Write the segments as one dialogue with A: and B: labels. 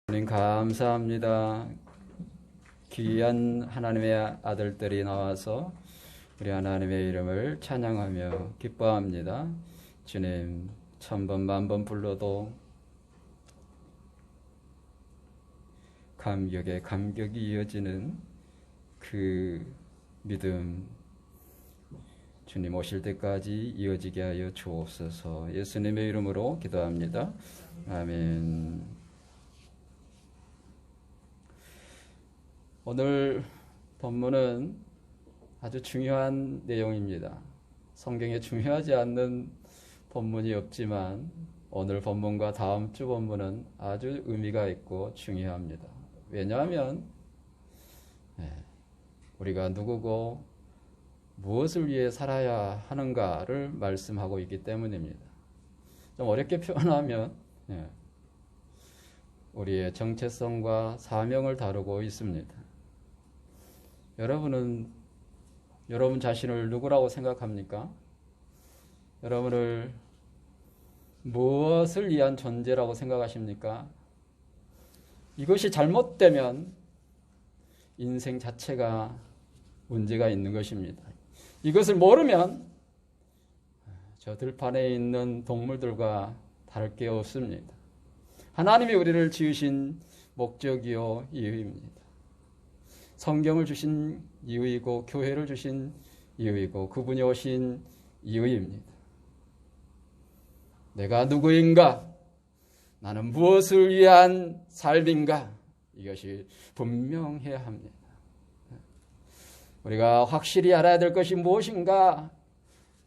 A: 하나님 감사합니다. 귀한 하나님의 아들들이 나와서 우리 하나님의 이름을 찬양하며 기뻐합니다. 주님, 1000번 만번 불러도 감격에 감격이 이어지는 그 믿음, 주님 오실 때까지 이어지게 하여 주옵소서. 예수님의 이름으로 기도합니다. 아멘. 오늘 본문은 아주 중요한 내용입니다. 성경에 중요하지 않는 본문이 없지만 오늘 본문과 다음 주 본문은 아주 의미가 있고 중요합니다. 왜냐하면 우리가 누구고 무엇을 위해 살아야 하는가를 말씀하고 있기 때문입니다. 좀 어렵게 표현하면 우리의 정체성과 사명을 다루고 있습니다. 여러분 자신을 누구라고 생각합니까? 여러분을 무엇을 위한 존재라고 생각하십니까? 이것이 잘못되면 인생 자체가 문제가 있는 것입니다. 이것을 모르면 저 들판에 있는 동물들과 다를 게 없습니다. 하나님이 우리를 지으신 목적이요 이유입니다. 성경을 주신 이유이고 교회를 주신 이유이고 그분이 오신 이유입니다. 내가 누구인가? 나는 무엇을 위한 삶인가? 이것이 분명해야 합니다. 우리가 확실히 알아야 될 것이 무엇인가?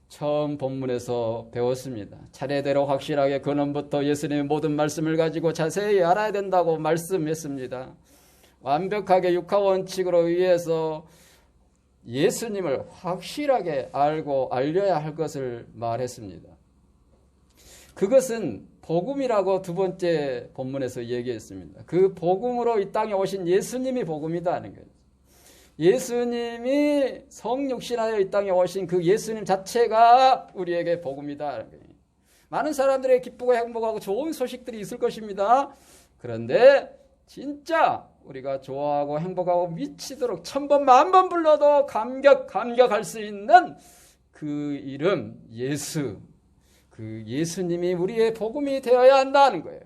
A: 처음 본문에서 배웠습니다. 차례대로 확실하게 근원부터 예수님의 모든 말씀을 가지고 자세히 알아야 된다고 말씀했습니다. 완벽하게 육하원칙으로 의해서 예수님을 확실하게 알고 알려야 할 것을 말했습니다. 그것은 복음이라고 두 번째 본문에서 얘기했습니다. 그 복음으로 이 땅에 오신 예수님이 복음이다 하는 거예요. 예수님이 성육신하여 이 땅에 오신 그 예수님 자체가 우리에게 복음이다 하는 거예요. 많은 사람들에게 기쁘고 행복하고 좋은 소식들이 있을 것입니다. 그런데 진짜 우리가 좋아하고 행복하고 미치도록 1000번 만번 불러도 감격할 수 있는 그 이름 예수, 그 예수님이 우리의 복음이 되어야 한다는 거예요.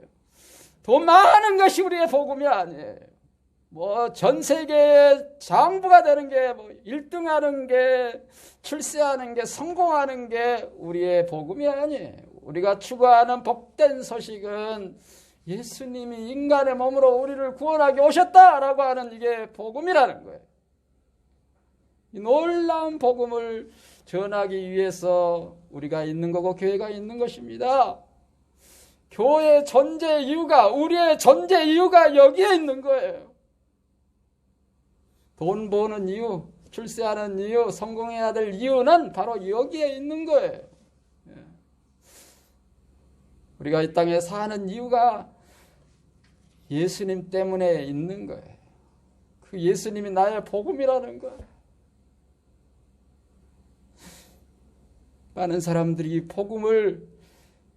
A: 더 많은 것이 우리의 복음이 아니에요. 전 세계의 장부가 되는 게 1등하는 게 출세하는 게 성공하는 게 우리의 복음이 아니에요. 우리가 추구하는 복된 소식은 예수님이 인간의 몸으로 우리를 구원하게 오셨다라고 하는 이게 복음이라는 거예요. 이 놀라운 복음을 전하기 위해서 우리가 있는 거고 교회가 있는 것입니다. 교회의 존재 이유가, 우리의 존재 이유가 여기에 있는 거예요. 돈 버는 이유, 출세하는 이유, 성공해야 될 이유는 바로 여기에 있는 거예요. 우리가 이 땅에 사는 이유가 예수님 때문에 있는 거예요. 그 예수님이 나의 복음이라는 거예요. 많은 사람들이 복음을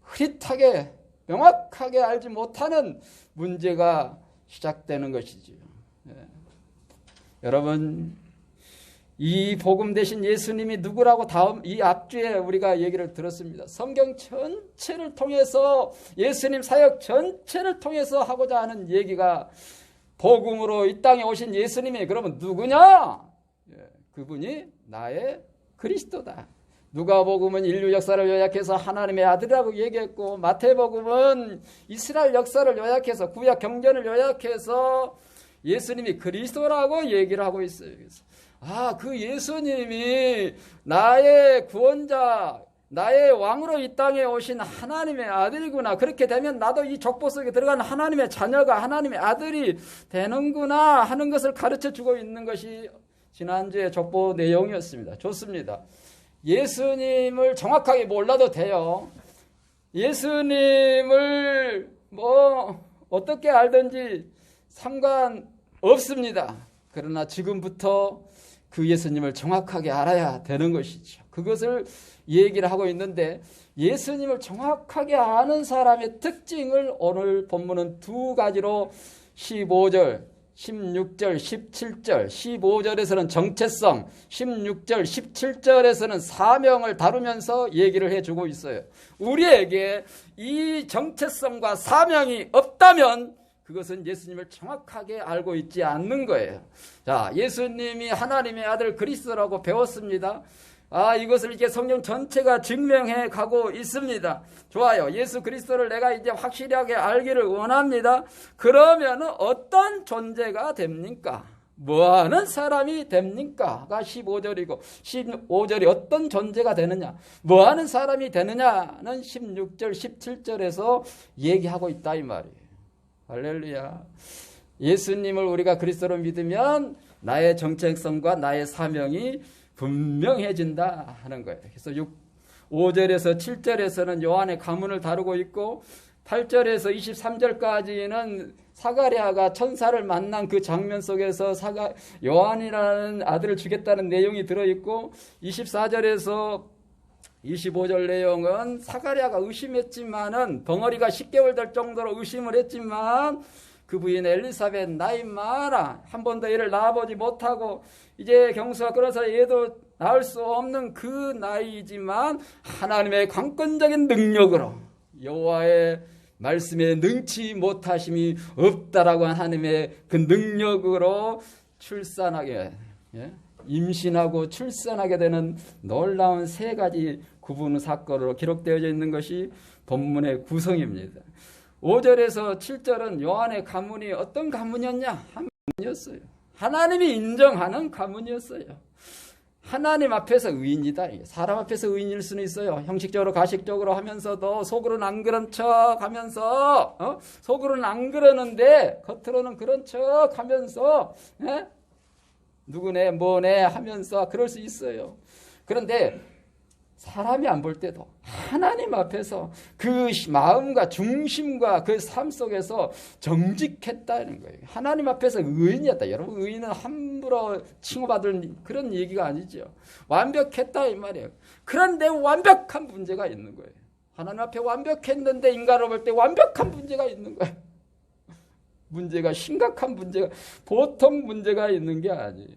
A: 흐릿하게 명확하게 알지 못하는 문제가 시작되는 것이지요. 여러분, 이 복음 대신 예수님이 누구라고 이 앞주에 우리가 얘기를 들었습니다. 성경 전체를 통해서 예수님 사역 전체를 통해서 하고자 하는 얘기가 복음으로 이 땅에 오신 예수님이 그러면 누구냐? 그분이 나의 그리스도다. 누가복음은 인류 역사를 요약해서 하나님의 아들이라고 얘기했고 마태복음은 이스라엘 역사를 요약해서 구약 경전을 요약해서 예수님이 그리스도라고 얘기를 하고 있어요. 그 예수님이 나의 구원자, 나의 왕으로 이 땅에 오신 하나님의 아들이구나. 그렇게 되면 나도 이 족보 속에 들어간 하나님의 자녀가 하나님의 아들이 되는구나 하는 것을 가르쳐 주고 있는 것이 지난주에 족보 내용이었습니다. 좋습니다. 예수님을 정확하게 몰라도 돼요. 예수님을 어떻게 알든지 상관없습니다. 그러나 지금부터 그 예수님을 정확하게 알아야 되는 것이죠. 그것을 얘기를 하고 있는데 예수님을 정확하게 아는 사람의 특징을 오늘 본문은 두 가지로 15절, 16절, 17절, 15절에서는 정체성, 16절, 17절에서는 사명을 다루면서 얘기를 해주고 있어요. 우리에게 이 정체성과 사명이 없다면 그것은 예수님을 정확하게 알고 있지 않는 거예요. 자, 예수님이 하나님의 아들 그리스도라고 배웠습니다. 이것을 이렇게 성경 전체가 증명해 가고 있습니다. 좋아요. 예수 그리스도를 내가 이제 확실하게 알기를 원합니다. 그러면 어떤 존재가 됩니까? 뭐하는 사람이 됩니까?가 15절이고 15절이 어떤 존재가 되느냐, 뭐하는 사람이 되느냐는 16절, 17절에서 얘기하고 있다 이 말이에요. 할렐루야. 예수님을 우리가 그리스도로 믿으면 나의 정체성과 나의 사명이 분명해진다 하는 거예요. 그래서 5절에서 7절에서는 요한의 가문을 다루고 있고 8절에서 23절까지는 사가랴가 천사를 만난 그 장면 속에서 요한이라는 아들을 주겠다는 내용이 들어있고 24절에서 25절 내용은 사가랴가 의심했지만은 벙어리가 10개월 될 정도로 의심을 했지만 그 부인 엘리사벳 나이 많아 한 번도 애를 낳아보지 못하고 이제 경수가 끊어서 얘도 낳을 수 없는 그 나이지만 하나님의 강권적인 능력으로 여호와의 말씀에 능치 못하심이 없다라고 한 하나님의 그 능력으로 출산하게 임신하고 출산하게 되는 놀라운 3가지 구분 사건으로 기록되어 있는 것이 본문의 구성입니다. 5절에서 7절은 요한의 가문이 어떤 가문이었냐? 가문이었어요. 하나님이 인정하는 가문이었어요. 하나님 앞에서 의인이다. 사람 앞에서 의인일 수는 있어요. 형식적으로 가식적으로 하면서도 속으로는 안 그런 척 하면서 속으로는 안 그러는데 겉으로는 그런 척 하면서 누구네 뭐네 하면서 그럴 수 있어요. 그런데 사람이 안 볼 때도 하나님 앞에서 그 마음과 중심과 그 삶 속에서 정직했다는 거예요. 하나님 앞에서 의인이었다. 여러분, 의인은 함부로 칭호받을 그런 얘기가 아니죠. 완벽했다 이 말이에요. 그런데 완벽한 문제가 있는 거예요. 하나님 앞에 완벽했는데 인간으로 볼 때 완벽한 문제가 있는 거예요. 문제가 심각한 문제가, 보통 문제가 있는 게 아니에요.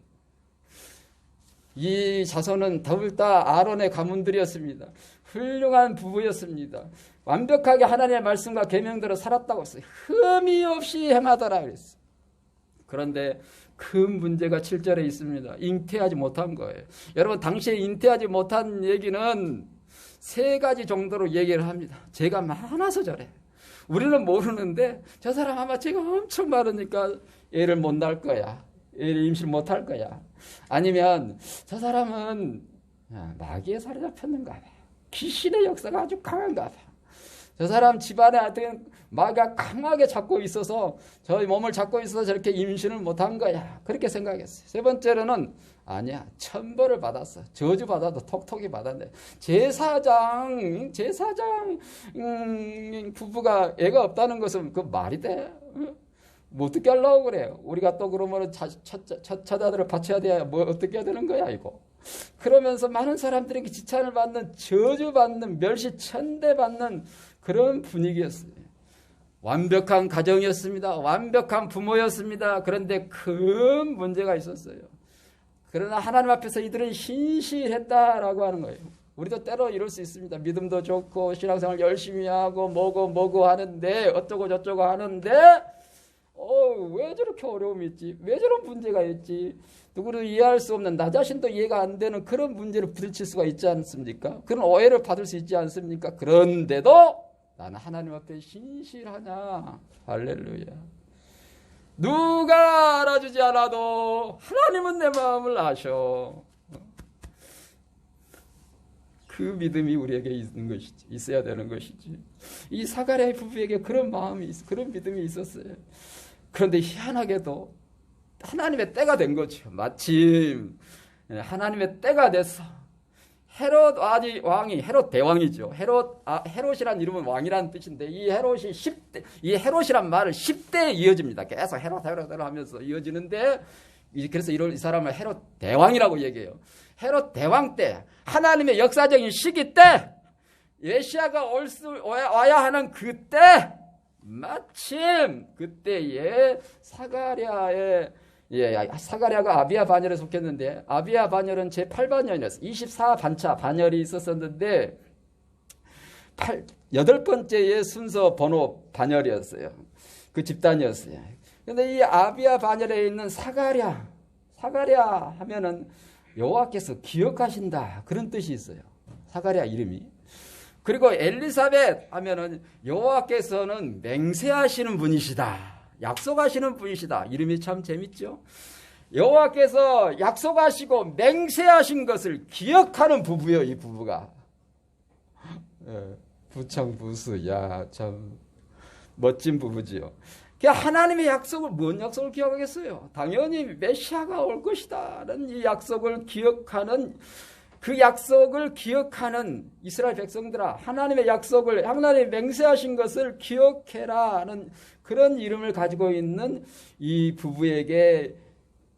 A: 이 자손은 더불다 아론의 가문들이었습니다. 훌륭한 부부였습니다. 완벽하게 하나님의 말씀과 계명대로 살았다고 했어요. 흠이 없이 행하더라 그랬어요. 그런데 큰 문제가 7절에 있습니다. 잉태하지 못한 거예요. 여러분, 당시에 잉태하지 못한 얘기는 3가지 정도로 얘기를 합니다. 죄가 많아서 저래. 우리는 모르는데 저 사람 아마 죄가 엄청 많으니까 애를 못 낳을 거야. 애를 임신 못 할 거야. 아니면 저 사람은 마귀에 사로잡혔는가 봐. 귀신의 역사가 아주 강한가 봐. 저 사람 집안에 하여튼 마귀가 강하게 잡고 있어서 저희 몸을 잡고 있어서 저렇게 임신을 못한 거야. 그렇게 생각했어요. 3번째로는 아니야. 천벌을 받았어. 저주받아도 톡톡히 받았네. 제사장 부부가 애가 없다는 것은 그 말이 돼? 뭐 어떻게 하려고 그래요? 우리가 또 그러면 처자들을 바쳐야 돼야 뭐 어떻게 해야 되는 거야 이거. 그러면서 많은 사람들에게 지탄을 받는, 저주받는, 멸시천대받는 그런 분위기였어요. 완벽한 가정이었습니다. 완벽한 부모였습니다. 그런데 큰 문제가 있었어요. 그러나 하나님 앞에서 이들은 신실했다라고 하는 거예요. 우리도 때로 이럴 수 있습니다. 믿음도 좋고 신앙생활 열심히 하고 뭐고 하는데 어쩌고 저쩌고 하는데 왜 저렇게 어려움이 있지? 왜 저런 문제가 있지? 누구도 이해할 수 없는, 나 자신도 이해가 안 되는 그런 문제를 부딪힐 수가 있지 않습니까? 그런 오해를 받을 수 있지 않습니까? 그런데도 나는 하나님 앞에 신실하냐? 할렐루야. 누가 알아주지 않아도 하나님은 내 마음을 아셔. 그 믿음이 우리에게 있는 것이지, 있어야 되는 것이지. 이 사가랴의 부부에게 그런 마음이, 그런 믿음이 있었어요. 그런데 희한하게도 하나님의 때가 된 거죠. 마침 하나님의 때가 됐어. 헤롯 왕이, 헤롯 대왕이죠. 헤롯이란 이름은 왕이라는 뜻인데 이 헤롯이란 말을 10대에 이어집니다. 계속 헤롯 하면서 이어지는데 그래서 이 사람을 헤롯 대왕이라고 얘기해요. 헤롯 대왕 때, 하나님의 역사적인 시기 때, 메시아가 와야 하는 그때 마침 그때에 사가랴가 아비야 반열에 속했는데, 아비야 반열은 제8반열이었어요. 24반차 반열이 있었었는데 8번째의 순서 번호 반열이었어요. 그 집단이었어요. 근데 이 아비야 반열에 있는 사가랴 하면은 여호와께서 기억하신다, 그런 뜻이 있어요. 사가랴 이름이. 그리고 엘리사벳 하면은 여호와께서는 맹세하시는 분이시다, 약속하시는 분이시다. 이름이 참 재밌죠. 여호와께서 약속하시고 맹세하신 것을 기억하는 부부요, 이 부부가. 부창부수. 야, 참 멋진 부부지요. 하나님의 약속을, 뭔 약속을 기억하겠어요? 당연히 메시아가 올 것이다라는 이 약속을 기억하는, 그 약속을 기억하는 이스라엘 백성들아, 하나님의 약속을, 하나님이 맹세하신 것을 기억해라 하는 그런 이름을 가지고 있는 이 부부에게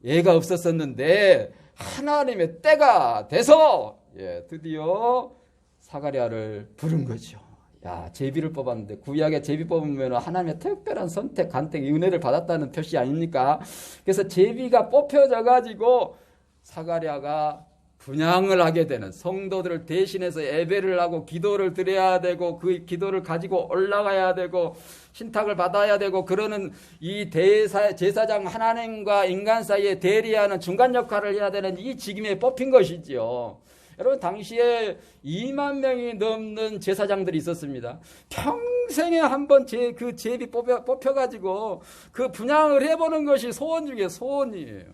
A: 애가 없었었는데, 하나님의 때가 돼서 드디어 사가랴를 부른 거죠. 야, 제비를 뽑았는데, 구약에 제비 뽑으면 하나님의 특별한 선택, 간택, 은혜를 받았다는 표시 아닙니까? 그래서 제비가 뽑혀져 가지고 사가랴가 분향을 하게 되는, 성도들을 대신해서 예배를 하고 기도를 드려야 되고, 그 기도를 가지고 올라가야 되고 신탁을 받아야 되고, 그러는 이 제사장, 하나님과 인간 사이에 대리하는 중간 역할을 해야 되는 이 직임에 뽑힌 것이지요. 여러분, 당시에 2만 명이 넘는 제사장들이 있었습니다. 평생에 한 번 그 제비 뽑혀가지고 그 분향을 해보는 것이 소원 중에 소원이에요.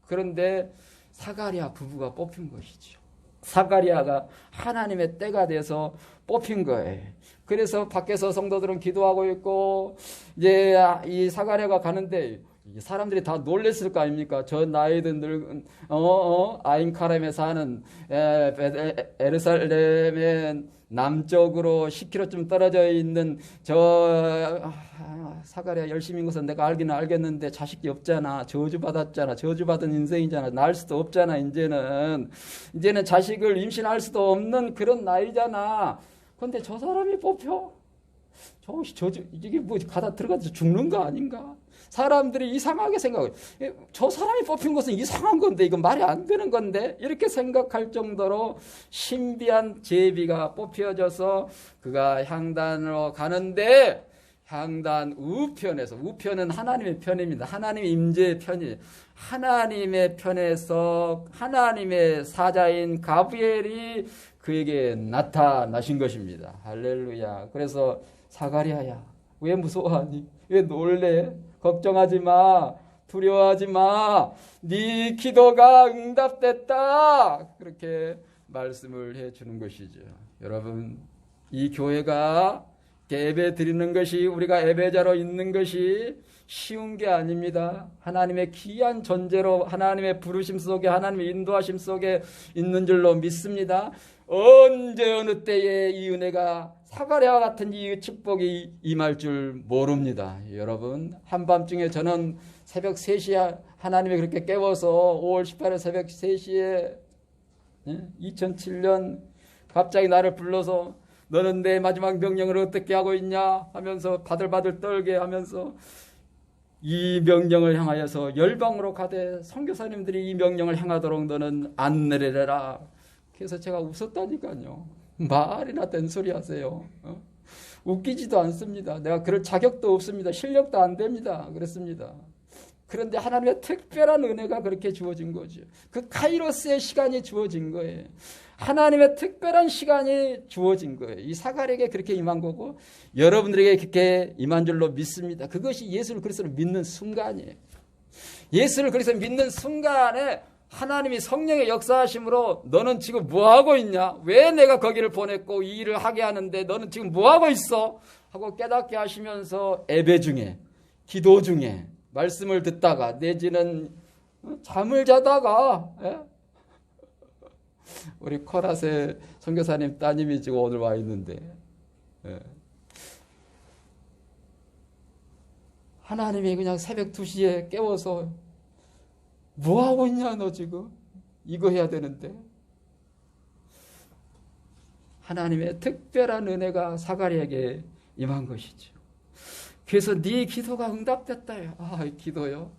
A: 그런데 사가랴 부부가 뽑힌 것이죠. 사가랴가 하나님의 때가 돼서 뽑힌 거예요. 그래서 밖에서 성도들은 기도하고 있고, 이제 이 사가랴가 가는데 사람들이 다 놀랬을 거 아닙니까? 저 나이든 늙은 아인카렘에 사는 에르살렘의 남쪽으로 10km쯤 떨어져 있는 저 사가랴 열심히 인 것은 내가 알기는 알겠는데 자식이 없잖아. 저주받았잖아. 저주받은 인생이잖아. 낳을 수도 없잖아. 이제는 자식을 임신할 수도 없는 그런 나이잖아. 그런데 저 사람이 뽑혀? 이게 뭐 가다 들어가서 죽는 거 아닌가? 사람들이 이상하게 생각해요. 저 사람이 뽑힌 것은 이상한 건데, 이건 말이 안 되는 건데, 이렇게 생각할 정도로 신비한 제비가 뽑혀져서 그가 향단으로 가는데, 향단 우편에서, 우편은 하나님의 편입니다. 하나님의 임재의 편이에요. 하나님의 편에서 하나님의 사자인 가브리엘이 그에게 나타나신 것입니다. 할렐루야. 그래서 사가랴야, 왜 무서워하니? 왜 놀래? 걱정하지 마. 두려워하지 마. 네 기도가 응답됐다. 그렇게 말씀을 해주는 것이죠. 여러분, 이 교회가 예배 드리는 것이, 우리가 예배자로 있는 것이 쉬운 게 아닙니다. 하나님의 귀한 존재로, 하나님의 부르심 속에, 하나님의 인도하심 속에 있는 줄로 믿습니다. 언제 어느 때에 이 은혜가, 사가랴와 같은 이 축복이 임할 줄 모릅니다. 여러분, 한밤중에 저는 새벽 3시에 하나님이 그렇게 깨워서 5월 18일 새벽 3시에 2007년 갑자기 나를 불러서 너는 내 마지막 명령을 어떻게 하고 있냐 하면서 바들바들 떨게 하면서 이 명령을 향하여서 열방으로 가되 선교사님들이 이 명령을 행하도록 너는 안내래라. 그래서 제가 웃었다니까요. 말이나 된 소리 하세요. 웃기지도 않습니다. 내가 그럴 자격도 없습니다. 실력도 안 됩니다. 그랬습니다. 그런데 하나님의 특별한 은혜가 그렇게 주어진 거죠. 그 카이로스의 시간이 주어진 거예요. 하나님의 특별한 시간이 주어진 거예요. 이 사가랴에게 그렇게 임한 거고 여러분들에게 그렇게 임한 줄로 믿습니다. 그것이 예수를 그리스도로 믿는 순간이에요. 예수를 그리스도로 믿는 순간에 하나님이 성령의 역사하심으로 너는 지금 뭐하고 있냐? 왜 내가 거기를 보냈고 이 일을 하게 하는데 너는 지금 뭐하고 있어? 하고 깨닫게 하시면서 예배 중에, 기도 중에, 말씀을 듣다가 내지는 잠을 자다가, 우리 코라세 선교사님 따님이 지금 오늘 와 있는데, 하나님이 그냥 새벽 2시에 깨워서 뭐하고 있냐 너 지금? 이거 해야 되는데. 하나님의 특별한 은혜가 사가랴에게 임한 것이죠. 그래서 네 기도가 응답됐다요. 아, 기도요?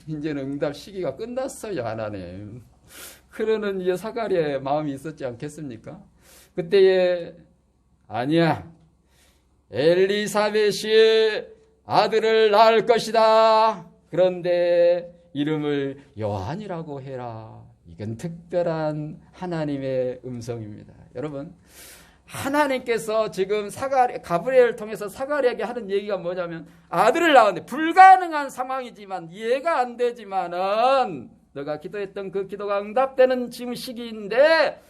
A: 이제는 응답 시기가 끝났어요, 하나님. 그러는 이제 사가랴의 마음이 있었지 않겠습니까? 그때에 아니야, 엘리사벳이 아들을 낳을 것이다. 그런데 이름을 요한이라고 해라. 이건 특별한 하나님의 음성입니다. 여러분, 하나님께서 지금 가브리엘을 통해서 사가랴에게 하는 얘기가 뭐냐면, 아들을 낳았는데 불가능한 상황이지만, 이해가 안 되지만은 너가 기도했던 그 기도가 응답되는 지금 시기인데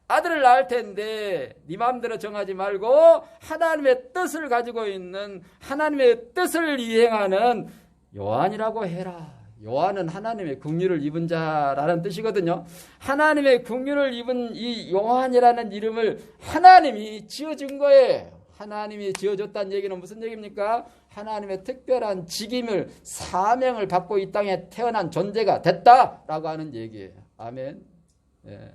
A: 아들을 낳을 텐데 네 마음대로 정하지 말고 하나님의 뜻을 가지고 있는, 하나님의 뜻을 이행하는 요한이라고 해라. 요한은 하나님의 긍휼을 입은 자라는 뜻이거든요. 하나님의 긍휼을 입은 이 요한이라는 이름을 하나님이 지어준 거예요. 하나님이 지어줬다는 얘기는 무슨 얘기입니까? 하나님의 특별한 직임을, 사명을 받고 이 땅에 태어난 존재가 됐다라고 하는 얘기예요. 아멘. 예.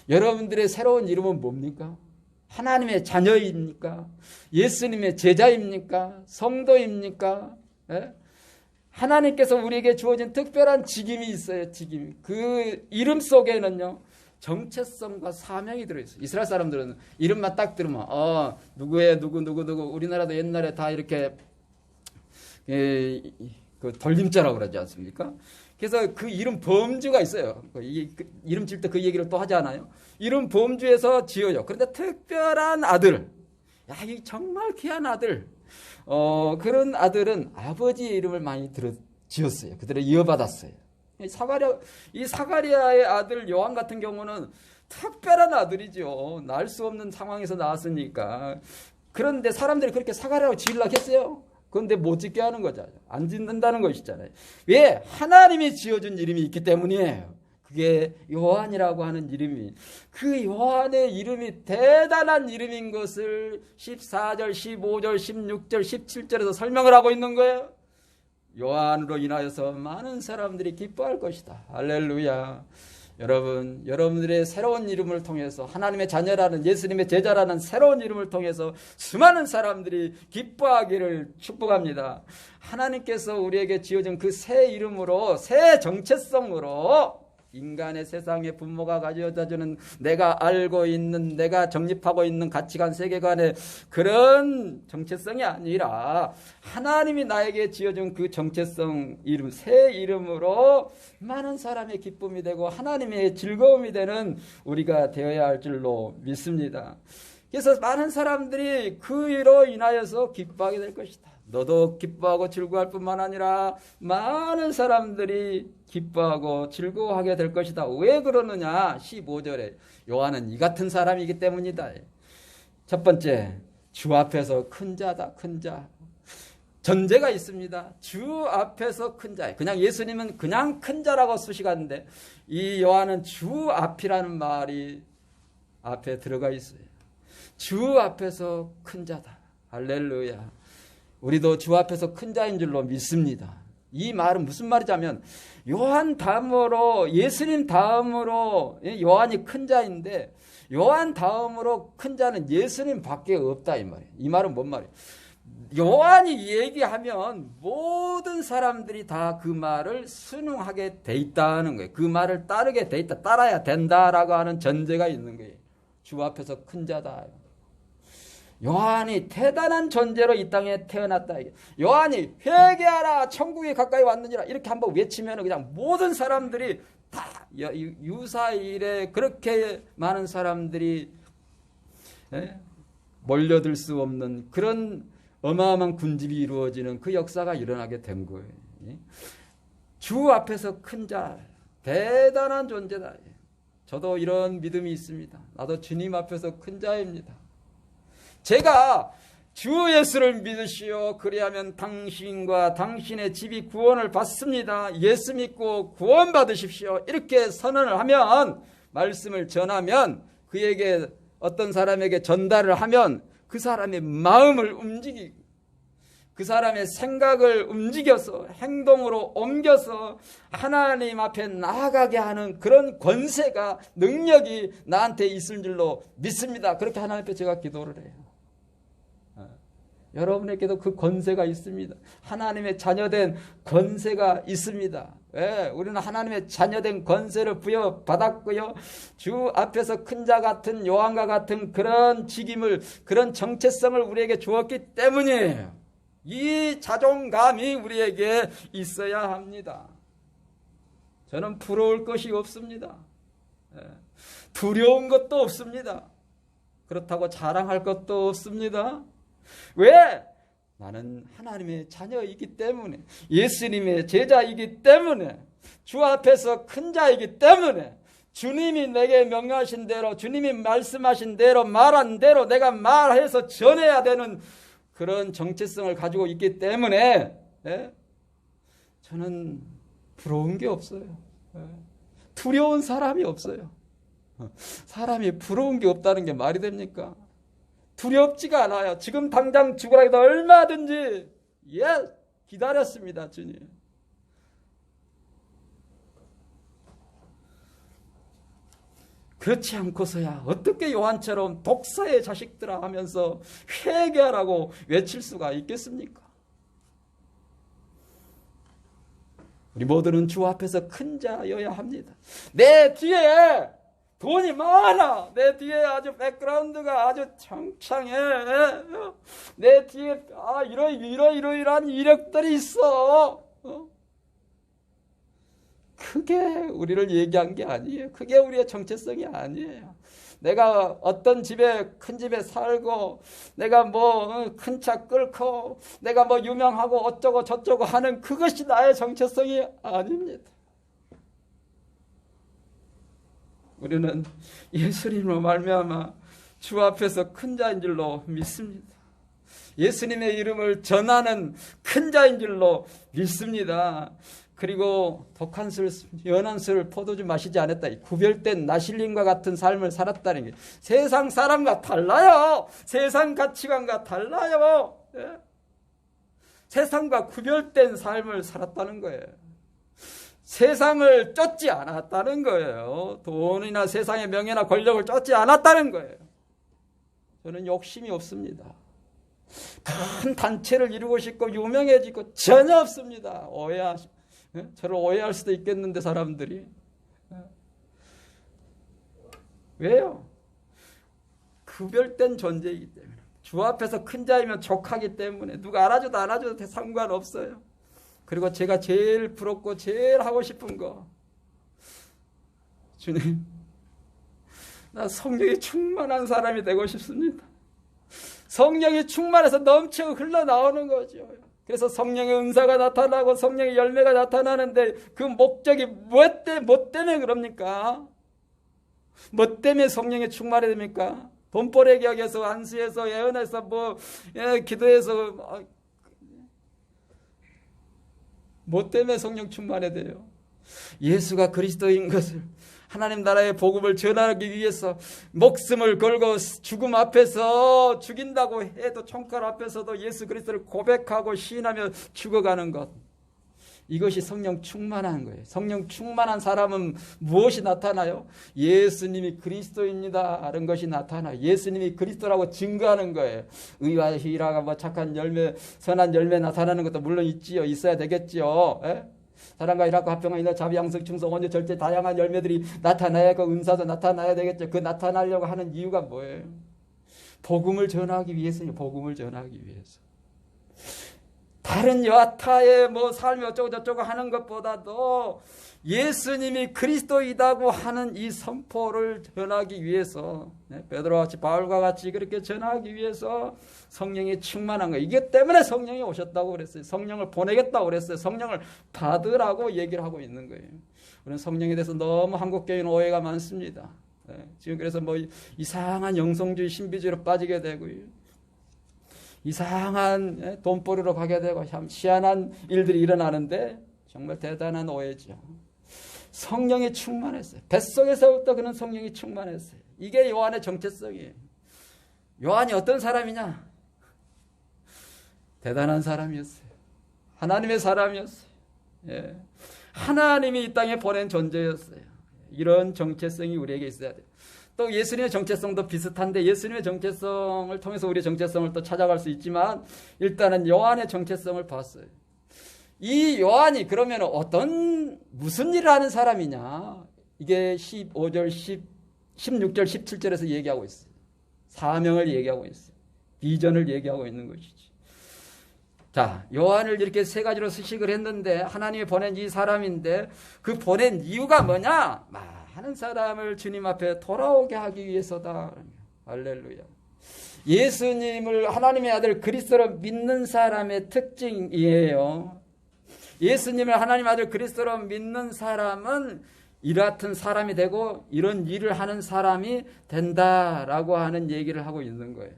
A: 여러분들의 새로운 이름은 뭡니까? 하나님의 자녀입니까? 예수님의 제자입니까? 성도입니까? 예? 하나님께서 우리에게 주어진 특별한 직임이 있어요. 직임. 그 이름 속에는요, 정체성과 사명이 들어있어요. 이스라엘 사람들은 이름만 딱 들으면 누구의 누구 우리나라도 옛날에 다 이렇게 그 돌림자라고 그러지 않습니까? 그래서 그 이름 범주가 있어요. 이름 질 때 그 얘기를 또 하지 않아요? 이름 범주에서 지어요. 그런데 특별한 아들, 야, 이 정말 귀한 아들, 그런 아들은 아버지의 이름을 많이 지었어요. 그들을 이어받았어요. 이 사가랴의 아들 요한 같은 경우는 특별한 아들이죠. 날 수 없는 상황에서 나왔으니까. 그런데 사람들이 그렇게 사가랴라고 지으려고 했어요. 그런데 못 짓게 하는 거잖아요. 안 짓는다는 것이잖아요. 왜? 하나님이 지어준 이름이 있기 때문이에요. 그게 요한이라고 하는 이름이, 그 요한의 이름이 대단한 이름인 것을 14절, 15절, 16절, 17절에서 설명을 하고 있는 거예요. 요한으로 인하여서 많은 사람들이 기뻐할 것이다. 할렐루야. 여러분, 여러분들의 새로운 이름을 통해서, 하나님의 자녀라는, 예수님의 제자라는 새로운 이름을 통해서 수많은 사람들이 기뻐하기를 축복합니다. 하나님께서 우리에게 지어준 그 새 이름으로, 새 정체성으로 인간의 세상의 분모가 가져다주는, 내가 알고 있는, 내가 정립하고 있는 가치관, 세계관의 그런 정체성이 아니라 하나님이 나에게 지어준 그 정체성 이름, 새 이름으로 많은 사람의 기쁨이 되고 하나님의 즐거움이 되는 우리가 되어야 할 줄로 믿습니다. 그래서 많은 사람들이 그로 인하여서 기뻐하게 될 것이다. 너도 기뻐하고 즐거워할 뿐만 아니라 많은 사람들이 기뻐하고 즐거워하게 될 것이다. 왜 그러느냐? 15절에 요한은 이 같은 사람이기 때문이다. 첫 번째, 주 앞에서 큰 자다. 큰 자. 전제가 있습니다. 주 앞에서 큰 자. 그냥 예수님은 그냥 큰 자라고 수식하는데 이 요한은 주 앞이라는 말이 앞에 들어가 있어요. 주 앞에서 큰 자다. 할렐루야. 우리도 주 앞에서 큰 자인 줄로 믿습니다. 이 말은 무슨 말이냐면 요한 다음으로, 예수님 다음으로 요한이 큰 자인데 요한 다음으로 큰 자는 예수님 밖에 없다, 이 말이에요. 이 말은 뭔 말이에요? 요한이 얘기하면 모든 사람들이 다 그 말을 순응하게 돼 있다는 거예요. 그 말을 따르게 돼 있다, 따라야 된다라고 하는 전제가 있는 거예요. 주 앞에서 큰 자다. 요한이 대단한 존재로 이 땅에 태어났다. 요한이 회개하라, 천국이 가까이 왔느니라, 이렇게 한번 외치면 그냥 모든 사람들이 다, 유사일에 그렇게 많은 사람들이 몰려들 수 없는 그런 어마어마한 군집이 이루어지는 그 역사가 일어나게 된 거예요. 주 앞에서 큰 자, 대단한 존재다. 저도 이런 믿음이 있습니다. 나도 주님 앞에서 큰 자입니다. 제가 주 예수를 믿으시오, 그리하면 당신과 당신의 집이 구원을 받습니다. 예수 믿고 구원 받으십시오. 이렇게 선언을 하면, 말씀을 전하면, 그에게 어떤 사람에게 전달을 하면 그 사람의 마음을 움직이고 그 사람의 생각을 움직여서 행동으로 옮겨서 하나님 앞에 나아가게 하는 그런 권세가, 능력이 나한테 있을 줄로 믿습니다. 그렇게 하나님 앞에 제가 기도를 해요. 여러분에게도 그 권세가 있습니다. 하나님의 자녀된 권세가 있습니다. 왜? 우리는 하나님의 자녀된 권세를 부여받았고요. 주 앞에서 큰 자 같은 요한과 같은 그런 직임을, 그런 정체성을 우리에게 주었기 때문이에요. 이 자존감이 우리에게 있어야 합니다. 저는 부러울 것이 없습니다. 두려운 것도 없습니다. 그렇다고 자랑할 것도 없습니다. 왜? 나는 하나님의 자녀이기 때문에, 예수님의 제자이기 때문에, 주 앞에서 큰 자이기 때문에, 주님이 내게 명령하신 대로, 주님이 말씀하신 대로, 말한 대로 내가 말해서 전해야 되는 그런 정체성을 가지고 있기 때문에 저는 부러운 게 없어요. 두려운 사람이 없어요. 사람이 부러운 게 없다는 게 말이 됩니까? 두렵지가 않아요. 지금 당장 죽으라 해도 얼마든지 기다렸습니다, 주님. 그렇지 않고서야 어떻게 요한처럼 독사의 자식들아 하면서 회개하라고 외칠 수가 있겠습니까? 우리 모두는 주 앞에서 큰 자여야 합니다. 내 뒤에 돈이 많아. 내 뒤에 아주 백그라운드가 아주 창창해. 내 뒤에 이러이러한 이력들이 있어. 그게 우리를 얘기한 게 아니에요. 그게 우리의 정체성이 아니에요. 내가 어떤 집에, 큰 집에 살고, 내가 뭐 큰 차 끌고, 내가 뭐 유명하고 어쩌고 저쩌고 하는 그것이 나의 정체성이 아닙니다. 우리는 예수님으로 말미암아 주 앞에서 큰 자인 줄로 믿습니다. 예수님의 이름을 전하는 큰 자인 줄로 믿습니다. 그리고 독한 술, 연한 술, 포도주 마시지 않았다. 구별된 나실림과 같은 삶을 살았다는 게 세상 사람과 달라요. 세상 가치관과 달라요. 세상과 구별된 삶을 살았다는 거예요. 세상을 쫓지 않았다는 거예요. 돈이나 세상의 명예나 권력을 쫓지 않았다는 거예요. 저는 욕심이 없습니다. 큰 단체를 이루고 싶고 유명해지고 전혀 없습니다. 저를 오해할 수도 있겠는데 사람들이. 왜요? 구별된 존재이기 때문에. 주 앞에서 큰 자이면 족하기 때문에 누가 알아줘도 안 알아줘도 상관없어요. 그리고 제가 제일 부럽고 제일 하고 싶은 거, 주님, 나 성령이 충만한 사람이 되고 싶습니다. 성령이 충만해서 넘쳐 흘러나오는 거죠. 그래서 성령의 은사가 나타나고 성령의 열매가 나타나는데 그 목적이 뭐 때문에 그럽니까? 뭐 때문에 성령이 충만이 됩니까? 돈벌이 격에서 안수해서 예언해서 기도해서 뭐 때문에 성령 충만해야 돼요? 예수가 그리스도인 것을, 하나님 나라의 복음을 전하기 위해서 목숨을 걸고 죽음 앞에서 죽인다고 해도 총칼 앞에서도 예수 그리스도를 고백하고 시인하며 죽어가는 것, 이것이 성령 충만한 거예요. 성령 충만한 사람은 무엇이 나타나요? 예수님이 그리스도입니다 하는 것이 나타나요. 예수님이 그리스도라고 증거하는 거예요. 의와 희락과 착한 열매, 선한 열매 나타나는 것도 물론 있지요. 있어야 되겠지요. 사랑과 희락과 화평과 인내, 자비, 양성, 충성, 온유, 절제, 다양한 열매들이 나타나야, 그 은사도 나타나야 되겠죠. 그 나타나려고 하는 이유가 뭐예요? 복음을 전하기 위해서요. 복음을 전하기 위해서. 다른 여타의 삶이 어쩌고 저쩌고 하는 것보다도 예수님이 그리스도이다고 하는 이 선포를 전하기 위해서, 베드로와 같이 바울과 같이 그렇게 전하기 위해서 성령이 충만한 거예요. 이게 때문에 성령이 오셨다고 그랬어요. 성령을 보내겠다고 그랬어요. 성령을 받으라고 얘기를 하고 있는 거예요. 우리는 성령에 대해서 너무 한국교회는 오해가 많습니다. 지금 그래서 이상한 영성주의, 신비주의로 빠지게 되고요. 이상한 돈벌이로 가게 되고 참 희한한 일들이 일어나는데 정말 대단한 오해죠. 성령이 충만했어요. 뱃속에서부터 그는 성령이 충만했어요. 이게 요한의 정체성이에요. 요한이 어떤 사람이냐? 대단한 사람이었어요. 하나님의 사람이었어요. 하나님이 이 땅에 보낸 존재였어요. 이런 정체성이 우리에게 있어야 돼요. 또 예수님의 정체성도 비슷한데 예수님의 정체성을 통해서 우리의 정체성을 또 찾아갈 수 있지만 일단은 요한의 정체성을 봤어요. 이 요한이 그러면 무슨 일을 하는 사람이냐? 이게 15절, 16절, 17절에서 얘기하고 있어요. 사명을 얘기하고 있어요. 비전을 얘기하고 있는 것이지. 자, 요한을 이렇게 세 가지로 수식을 했는데 하나님이 보낸 이 사람인데 그 보낸 이유가 뭐냐? 많은 사람을 주님 앞에 돌아오게 하기 위해서다. 할렐루야. 예수님을 하나님의 아들 그리스도로 믿는 사람의 특징이에요. 예수님을 하나님의 아들 그리스도로 믿는 사람은 이 같은 사람이 되고 이런 일을 하는 사람이 된다라고 하는 얘기를 하고 있는 거예요.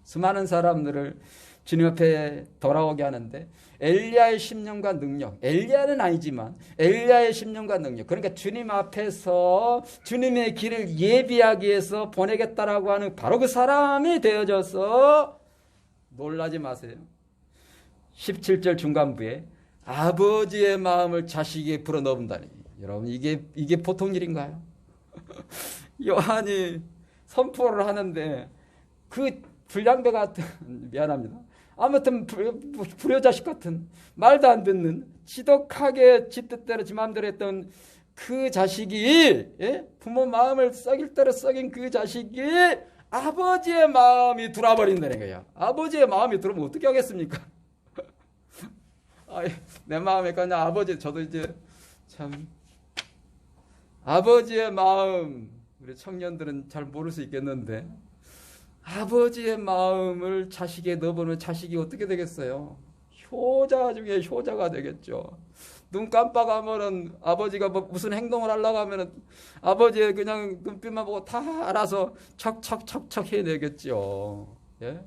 A: 수많은 사람들을 주님 앞에 돌아오게 하는데 엘리야의 심령과 능력, 엘리야는 아니지만 엘리야의 심령과 능력, 그러니까 주님 앞에서 주님의 길을 예비하기 위해서 보내겠다라고 하는 바로 그 사람이 되어져서 놀라지 마세요. 17절 중간부에 아버지의 마음을 자식에게 불어넣는다니. 여러분 이게 보통 일인가요? 요한이 선포를 하는데 그 불량배 같은 미안합니다. 아무튼 불효자식 같은 말도 안 듣는 지독하게 지 뜻대로 지 마음대로 했던 그 자식이 부모 마음을 썩일 대로 썩인 그 자식이 아버지의 마음이 들어버린다는 거예요. 아버지의 마음이 들어오면 어떻게 하겠습니까? 내 마음에 그냥 저도 이제 참 아버지의 마음 우리 청년들은 잘 모를 수 있겠는데 아버지의 마음을 자식에 넣어보면 자식이 어떻게 되겠어요? 효자 중에 효자가 되겠죠. 눈 깜빡하면은 아버지가 무슨 행동을 하려고 하면은 아버지의 그냥 눈빛만 보고 다 알아서 척척척척 해내겠죠. 예?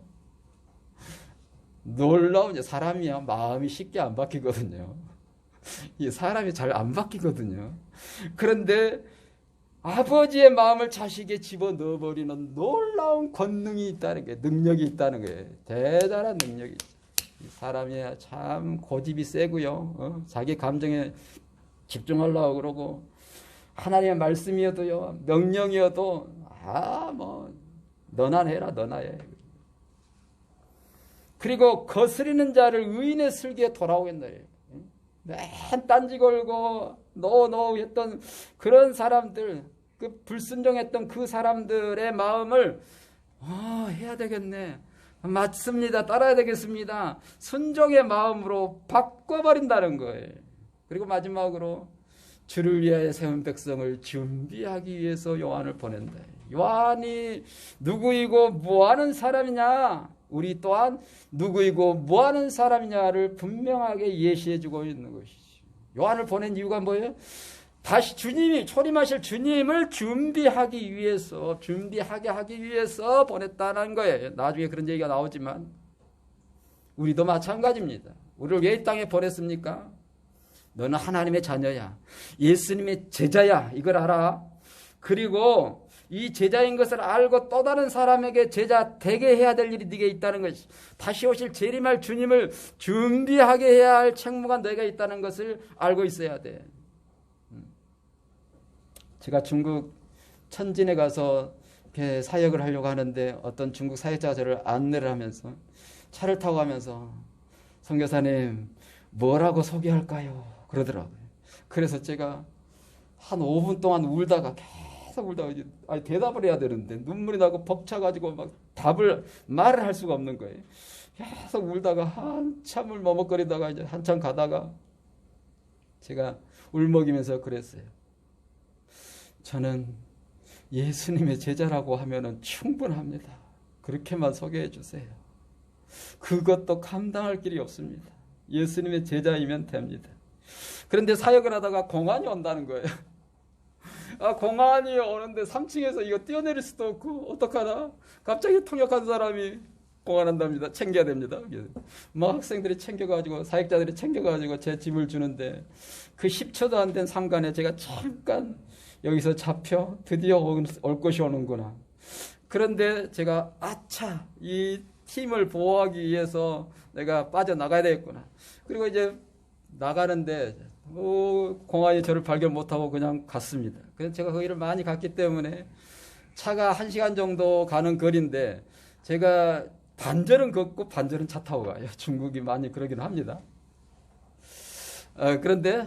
A: 놀라운 사람이야 마음이 쉽게 안 바뀌거든요. 이 사람이 잘 안 바뀌거든요. 그런데 아버지의 마음을 자식에 집어넣어버리는 놀라운 권능이 있다는 거예요. 능력이 있다는 거예요. 대단한 능력이 있죠. 이 사람이 참 고집이 세고요. 자기 감정에 집중하려고 그러고 하나님의 말씀이어도요. 명령이어도 너나 해라 너나 해. 그리고 거스리는 자를 의인의 슬기에 돌아오겠다. 맨 딴지 걸고 노 했던 그런 사람들, 그 불순종했던 그 사람들의 마음을 해야 되겠네. 맞습니다. 따라야 되겠습니다. 순종의 마음으로 바꿔버린다는 거예요. 그리고 마지막으로 주를 위하여 세운 백성을 준비하기 위해서 요한을 보낸다. 요한이 누구이고 뭐하는 사람이냐? 우리 또한 누구이고 뭐하는 사람이냐를 분명하게 예시해주고 있는 것이죠. 요한을 보낸 이유가 뭐예요? 다시 주님이 초림하실 주님을 준비하게 하기 위해서 보냈다는 거예요. 나중에 그런 얘기가 나오지만 우리도 마찬가지입니다. 우리를 왜 이 땅에 보냈습니까? 너는 하나님의 자녀야. 예수님의 제자야. 이걸 알아. 그리고 이 제자인 것을 알고 또 다른 사람에게 제자 되게 해야 될 일이 네게 있다는 것이, 다시 오실 재림할 주님을 준비하게 해야 할 책무가 너에게 있다는 것을 알고 있어야 돼. 제가 중국 천진에 가서 이렇게 사역을 하려고 하는데 어떤 중국 사역자가 저를 안내를 하면서 차를 타고 가면서 선교사님 뭐라고 소개할까요? 그러더라고요. 그래서 제가 한 5분 동안 울다가 대답을 해야 되는데 눈물이 나고 벅차가지고 막 말을 할 수가 없는 거예요. 계속 울다가 한참을 머뭇거리다가 이제 한참 가다가 제가 울먹이면서 그랬어요. 저는 예수님의 제자라고 하면은 충분합니다. 그렇게만 소개해 주세요. 그것도 감당할 길이 없습니다. 예수님의 제자이면 됩니다. 그런데 사역을 하다가 공안이 온다는 거예요. 공안이 오는데 3층에서 이거 뛰어내릴 수도 없고 어떡하나? 갑자기 통역한 사람이 공안한답니다. 챙겨야 됩니다. 뭐 학생들이 챙겨가지고 사역자들이 챙겨가지고 제 짐을 주는데 그 10초도 안 된 상간에 제가 잠깐 여기서 잡혀 드디어 올 것이 오는구나. 그런데 제가 이 팀을 보호하기 위해서 내가 빠져나가야 되겠구나. 그리고 이제 나가는데 공안이 저를 발견 못하고 그냥 갔습니다. 그래서 제가 거기를 많이 갔기 때문에 차가 1시간 정도 가는 거리인데 제가 반절은 걷고 반절은 차 타고 가요. 중국이 많이 그러긴 합니다. 그런데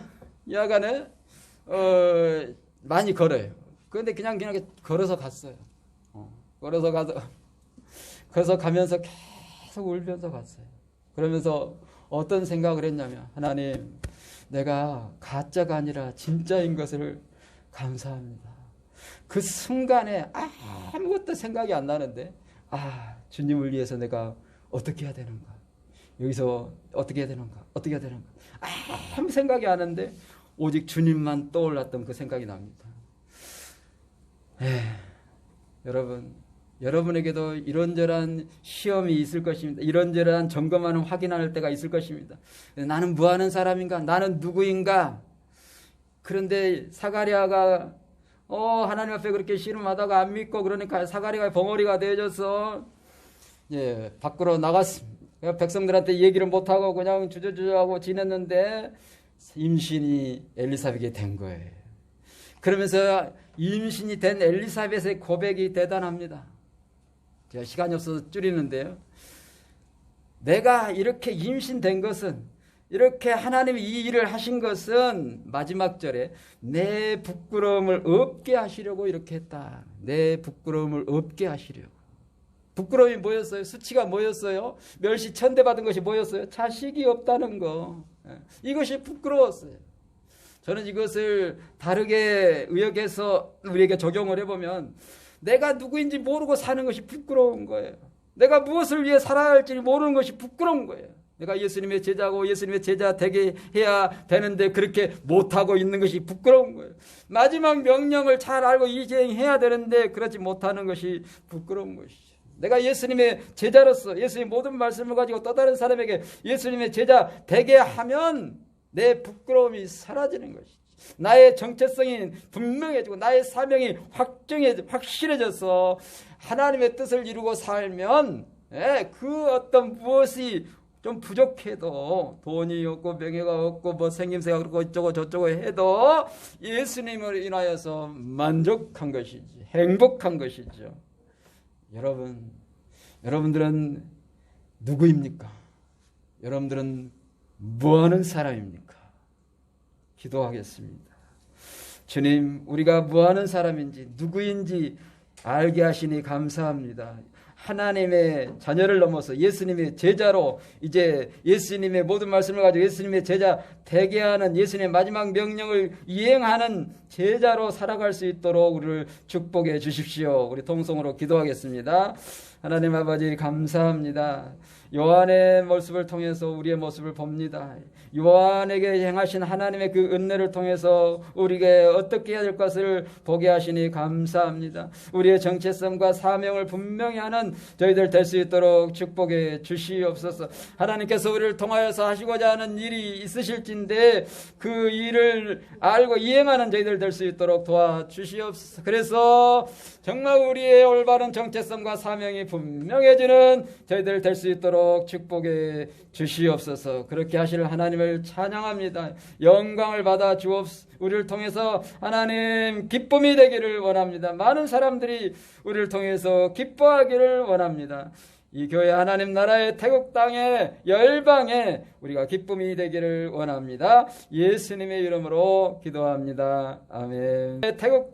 A: 야간에 많이 걸어요. 그런데 그냥 걸어서 갔어요. 걸어서 가면서 계속 울면서 갔어요. 그러면서 어떤 생각을 했냐면, 하나님, 내가 가짜가 아니라 진짜인 것을 감사합니다. 그 순간에 아무것도 생각이 안 나는데, 주님을 위해서 내가 어떻게 해야 되는가? 여기서 어떻게 해야 되는가? 아무 생각이 안 나는데 오직 주님만 떠올랐던 그 생각이 납니다. 여러분에게도 이런저런 시험이 있을 것입니다. 이런저런 점검하는 확인할 때가 있을 것입니다. 나는 뭐 하는 사람인가? 나는 누구인가? 그런데 사가랴가 하나님 앞에 그렇게 씨름하다가 안 믿고 그러니까 사가랴가 벙어리가 되어져서 밖으로 나갔습니다. 백성들한테 얘기를 못하고 그냥 주저주저하고 지냈는데 임신이 엘리사벳이 된 거예요. 그러면서 임신이 된 엘리사벳의 고백이 대단합니다. 제가 시간이 없어서 줄이는데요. 내가 이렇게 임신된 것은, 이렇게 하나님이 이 일을 하신 것은 마지막 절에 내 부끄러움을 없게 하시려고 이렇게 했다. 내 부끄러움을 없게 하시려고. 부끄러움이 뭐였어요? 수치가 뭐였어요? 멸시 천대받은 것이 뭐였어요? 자식이 없다는 거. 이것이 부끄러웠어요. 저는 이것을 다르게 의역해서 우리에게 적용을 해보면, 내가 누구인지 모르고 사는 것이 부끄러운 거예요. 내가 무엇을 위해 살아야 할지 모르는 것이 부끄러운 거예요. 내가 예수님의 제자고 예수님의 제자 되게 해야 되는데 그렇게 못하고 있는 것이 부끄러운 거예요. 마지막 명령을 잘 알고 이행해야 되는데 그렇지 못하는 것이 부끄러운 것이죠. 내가 예수님의 제자로서 예수님의 모든 말씀을 가지고 또 다른 사람에게 예수님의 제자 되게 하면 내 부끄러움이 사라지는 것이죠. 나의 정체성이 분명해지고 나의 사명이 확실해져서 하나님의 뜻을 이루고 살면 그 어떤 무엇이 좀 부족해도, 돈이 없고 명예가 없고 뭐 생김새가 그렇고 이쩌고 저쩌고 해도 예수님을 인하여서 만족한 것이지, 행복한 것이죠. 여러분들은 누구입니까? 여러분들은 뭐하는 사람입니까? 기도하겠습니다. 주님, 우리가 뭐하는 사람인지 누구인지 알게 하시니 감사합니다. 하나님의 자녀를 넘어서 예수님의 제자로, 이제 예수님의 모든 말씀을 가지고 예수님의 제자 되게 하는, 예수님의 마지막 명령을 이행하는 제자로 살아갈 수 있도록 우리를 축복해 주십시오. 우리 통성으로 기도하겠습니다. 하나님 아버지, 감사합니다. 요한의 모습을 통해서 우리의 모습을 봅니다. 요한에게 행하신 하나님의 그 은혜를 통해서 우리에게 어떻게 해야 될 것을 보게 하시니 감사합니다. 우리의 정체성과 사명을 분명히 하는 저희들 될 수 있도록 축복해 주시옵소서. 하나님께서 우리를 통하여서 하시고자 하는 일이 있으실진데 그 일을 알고 이행하는 저희들 될 수 있도록 도와주시옵소서. 그래서 정말 우리의 올바른 정체성과 사명이 분명해지는 저희들 될 수 있도록 축복해 주시옵소서. 그렇게 하실 하나님을 찬양합니다. 영광을 받아 주옵소서. 우리를 통해서 하나님 기쁨이 되기를 원합니다. 많은 사람들이 우리를 통해서 기뻐하기를 원합니다. 이 교회 하나님 나라의 태국 땅에 열방에 우리가 기쁨이 되기를 원합니다. 예수님의 이름으로 기도합니다. 아멘. 태국 땅